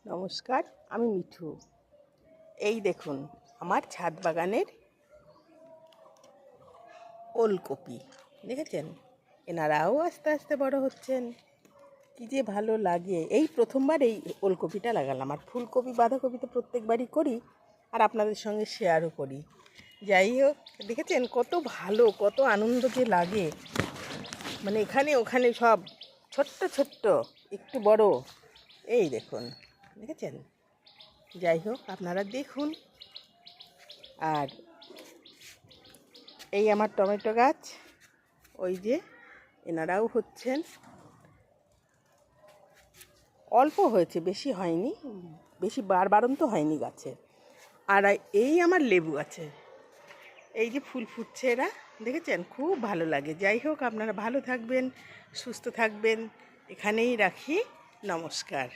নমস্কার, আমি মিঠু। এই দেখুন আমার ছাদ বাগানের ওলকপি দেখেছেন। এনারাও আস্তে আস্তে বড় হচ্ছেন, কি যে ভালো লাগে। এই প্রথমবার এই ওলকপিটা লাগালাম। আর ফুলকপি বাঁধাকপি তো প্রত্যেকবারই করি, আর আপনাদের সঙ্গে শেয়ারও করি। যাই হোক, দেখেছেন কত ভালো, কত আনন্দ যে লাগে। মানে এখানে ওখানে সব ছোট্ট ছোট্ট, একটু বড়, এই দেখুন দেখেছেন। যাই হোক, আপনারা দেখুন। আর এই আমার টমেটো গাছ, ওই যে এনারাও হচ্ছেন। অল্প হয়েছে, বেশি হয়নি, বেশি বাড়ন্ত হয়নি গাছে। আর এই আমার লেবু আছে, এই যে ফুল ফুটছে এরা, দেখেছেন, খুব ভালো লাগে। যাই হোক, আপনারা ভালো থাকবেন, সুস্থ থাকবেন, এখানেই রাখি। নমস্কার।